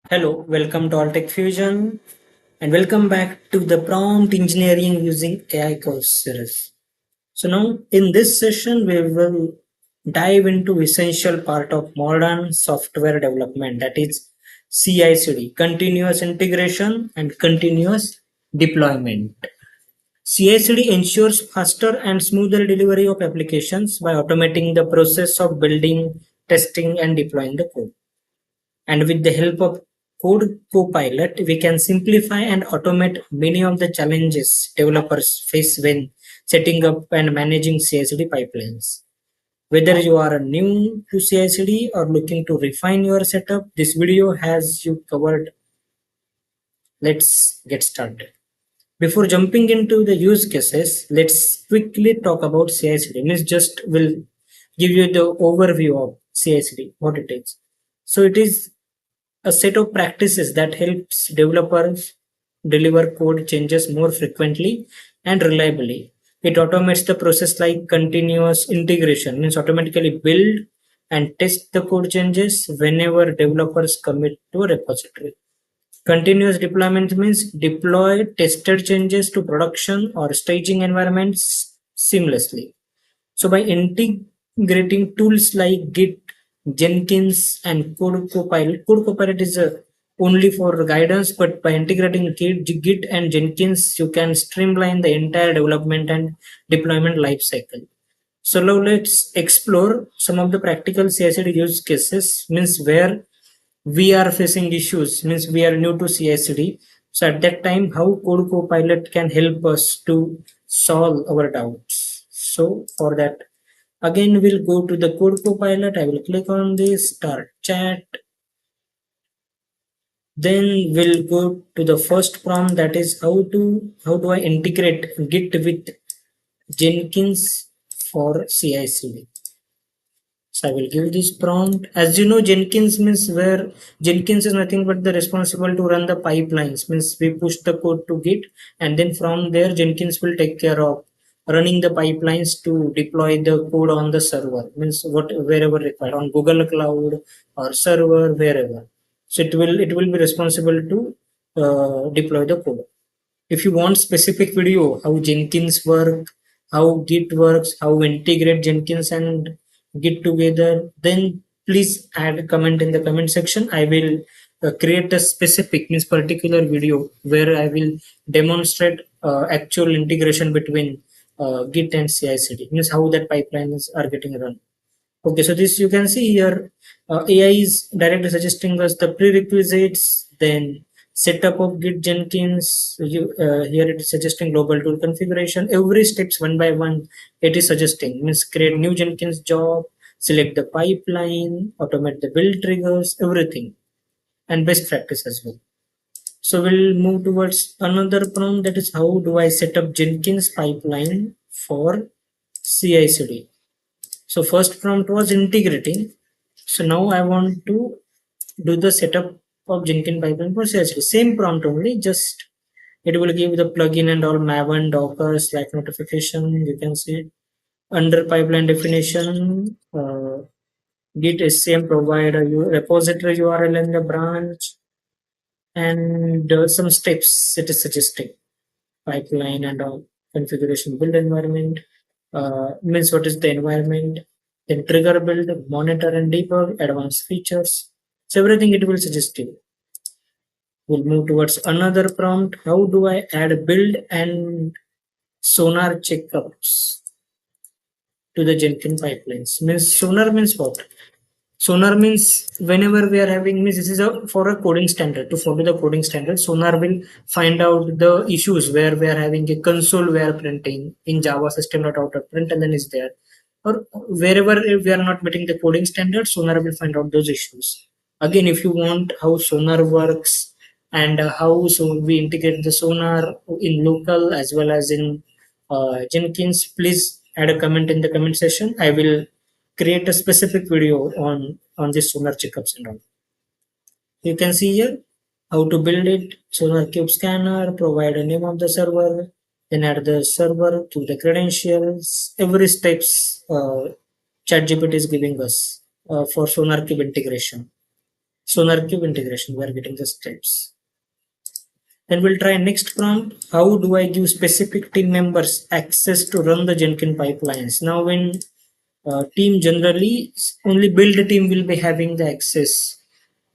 Hello, welcome to All Tech Fusion and welcome back to the prompt engineering using AI course series. So now in this session we will dive into essential part of modern software development, that is CI/CD, continuous integration and continuous deployment. CI/CD ensures faster and smoother delivery of applications by automating the process of building, testing and deploying the code. And with the help of Code Copilot, we can simplify and automate many of the challenges developers face when setting up and managing CI/CD pipelines. Whether you are new to CI/CD or looking to refine your setup, this video has you covered. Let's get started. Before jumping into the use cases, let's quickly talk about CI/CD. Means just will give you the overview of CI/CD, what it is. So it is a set of practices that helps developers deliver code changes more frequently and reliably. It automates the process like continuous integration, means automatically build and test the code changes whenever developers commit to a repository. Continuous deployment means deploy tested changes to production or staging environments seamlessly. So by integrating tools like Git, Jenkins, and Code Copilot is only for guidance, but by integrating Git and Jenkins, you can streamline the entire development and deployment lifecycle. So now let's explore some of the practical CI/CD use cases, means where we are facing issues, means we are new to CI/CD. So at that time, how Code Copilot can help us to solve our doubts. So for that, again, we'll go to the Code Copilot. I will click on this, start chat. Then we'll go to the first prompt, that is how do I integrate Git with Jenkins for CI/CD. So I will give this prompt. As you know, Jenkins means where Jenkins is nothing but the responsible to run the pipelines. Means we push the code to Git, and then from there Jenkins will take care of running the pipelines to deploy the code on the server. Means what wherever required, on Google Cloud or server, wherever. So it will be responsible to deploy the code. If you want specific video how Jenkins work, how Git works, how integrate Jenkins and Git together, then please add a comment in the comment section. I will create a specific, means particular video where I will demonstrate actual integration between Git and CI/CD, means how that pipelines are getting run. Okay, so this you can see here, AI is directly suggesting us the prerequisites, then setup of Git Jenkins. Here it is suggesting global tool configuration. Every steps one by one it is suggesting, means create new Jenkins job, select the pipeline, automate the build triggers, everything, and best practice as well. So we'll move towards another prompt, that is how do I set up Jenkins pipeline for CI/CD. So first prompt was integrating. So now I want to do the setup of Jenkins pipeline for CI/CD. Same prompt only, just it will give the plugin and all, Maven, Docker, Slack notification. You can see it. Under pipeline definition, Git SCM provide a repository URL in the branch, and some steps it is suggesting. Pipeline and all, configuration, build environment, means what is the environment, then trigger build, monitor and debug, advanced features. So everything it will suggest you. We'll move towards another prompt. How do I add build and sonar checkups to the Jenkins pipelines? Means sonar means what? Sonar means whenever we are having, means this is for a coding standard. To follow the coding standard, sonar will find out the issues where we are having a console we are printing in Java system.out.println, and then is there, or wherever we are not meeting the coding standard, sonar will find out those issues. Again, if you want how sonar works and how so we integrate the sonar in local as well as in Jenkins, please add a comment in the comment section. I will create a specific video on this sonar checkups and all. You can see here how to build it. Sonar cube scanner, provide a name of the server, then add the server to the credentials. Every steps ChatGPT is giving us for sonar cube integration. SonarQube integration, we are getting the steps. Then we'll try next prompt. How do I give specific team members access to run the Jenkins pipelines? Now, when team generally only build team will be having the access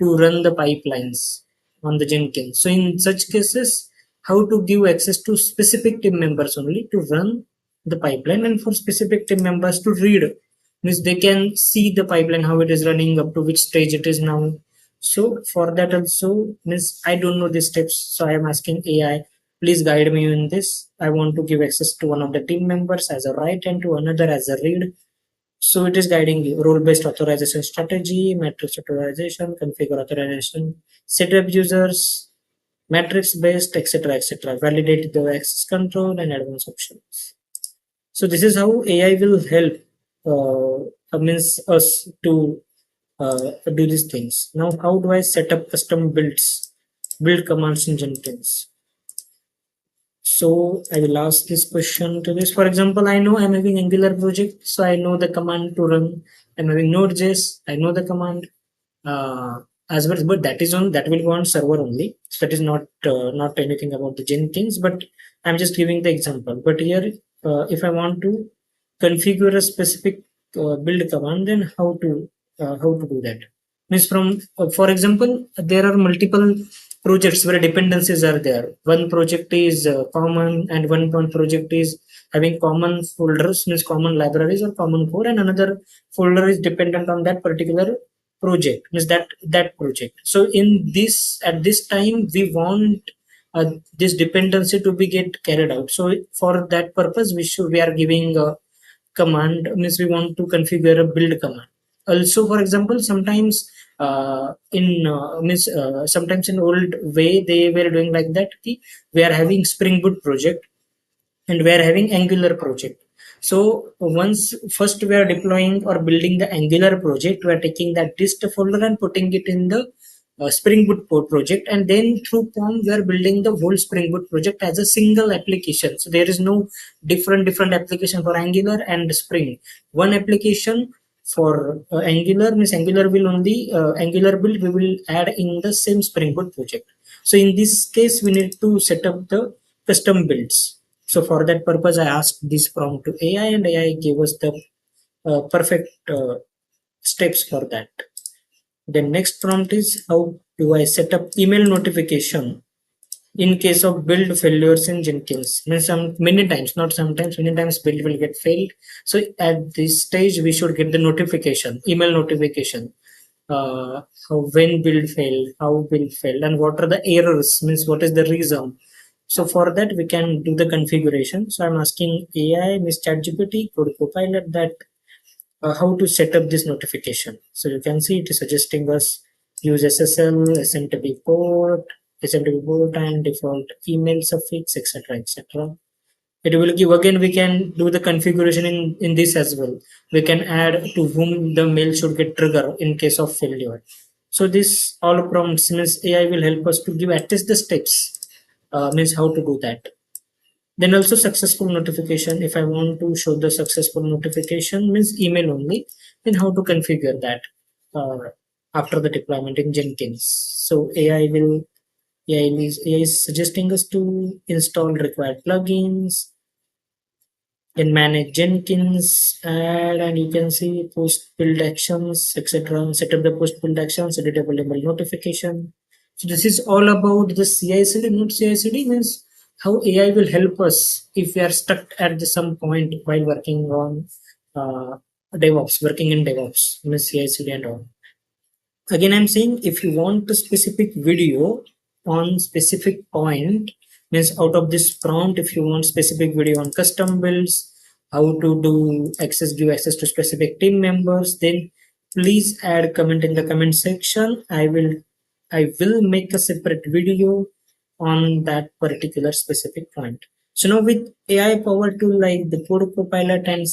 to run the pipelines on the Jenkins. So in such cases, how to give access to specific team members only to run the pipeline, and for specific team members to read, means they can see the pipeline, how it is running, up to which stage it is now. So for that also, means I don't know the steps, so I am asking AI, please guide me in this. I want to give access to one of the team members as a write and to another as a read. So it is guiding you role-based authorization strategy, matrix authorization, configure authorization, setup users, matrix-based, etc., validate the access control and advanced options. So this is how AI will help means us to do these things. Now, how do I set up custom build commands in Jenkins? So I will ask this question to this. For example, I know I'm having Angular project, so I know the command to run. I'm having Node.js, I know the command as well, but that will go on server only. So that is not anything about the Jenkins, but I'm just giving the example. But here, if I want to configure a specific build command, then how to do that? Means from for example, there are multiple projects where dependencies are there. One project is common, and one project is having common folders, means common libraries or common core, and another folder is dependent on that particular project, means that project. So in this, at this time, we want this dependency to be get carried out. So for that purpose, we are giving a command, means we want to configure a build command. Also, for example, sometimes sometimes in old way they were doing like that. We are having Spring Boot project and we are having Angular project. So once first we are deploying or building the Angular project, we are taking that dist folder and putting it in the Spring Boot project, and then through POM we are building the whole Spring Boot project as a single application. So there is no different application for Angular and Spring. One application for Angular, means Angular will only Angular build we will add in the same Spring Boot project. So in this case, we need to set up the custom builds. So for that purpose, I asked this prompt to AI, and AI gave us the perfect steps for that. The next prompt is, how do I set up email notification in case of build failures in Jenkins? Means many times, not sometimes, many times build will get failed. So at this stage, we should get the notification, email notification. When build failed, how build failed, and what are the errors, means what is the reason. So for that, we can do the configuration. So I'm asking AI, Miss ChatGPT, Code Copilot, that how to set up this notification. So you can see it is suggesting us use SSL, SMTP port, and default email suffix, etc. It will give, again we can do the configuration in this as well. We can add to whom the mail should get trigger in case of failure. So this all prompts, means AI will help us to give at least the steps, means how to do that. Then also successful notification. If I want to show the successful notification, means email only, then how to configure that after the deployment in Jenkins. So AI is suggesting us to install required plugins, then manage Jenkins, add, and you can see post build actions, etc. Set up the post build actions, editable email notification. So this is all about the CI/CD. Not CI/CD means how AI will help us if we are stuck at some point while working on working in DevOps, means CI/CD and all. Again, I'm saying if you want a specific video on specific point, means out of this prompt, if you want specific video on custom builds, how to give access to specific team members, then please add comment in the comment section. I will make a separate video on that particular specific point. So now with AI power tool like the Code Copilot and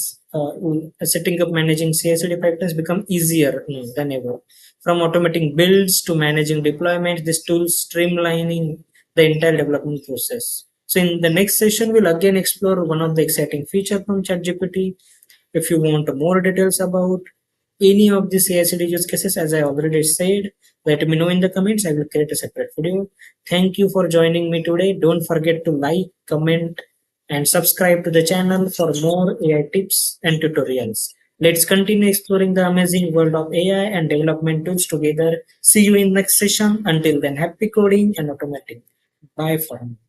setting up managing CI/CD pipelines become easier than ever. From automating builds to managing deployment, this tool streamlining the entire development process. So in the next session, we'll again explore one of the exciting feature from ChatGPT. If you want more details about any of the CI/CD use cases, as I already said, let me know in the comments. I will create a separate video. Thank you for joining me today. Don't forget to like, comment, and subscribe to the channel for more AI tips and tutorials. Let's continue exploring the amazing world of AI and development tools together. See you in next session. Until then, happy coding and automating. Bye for now.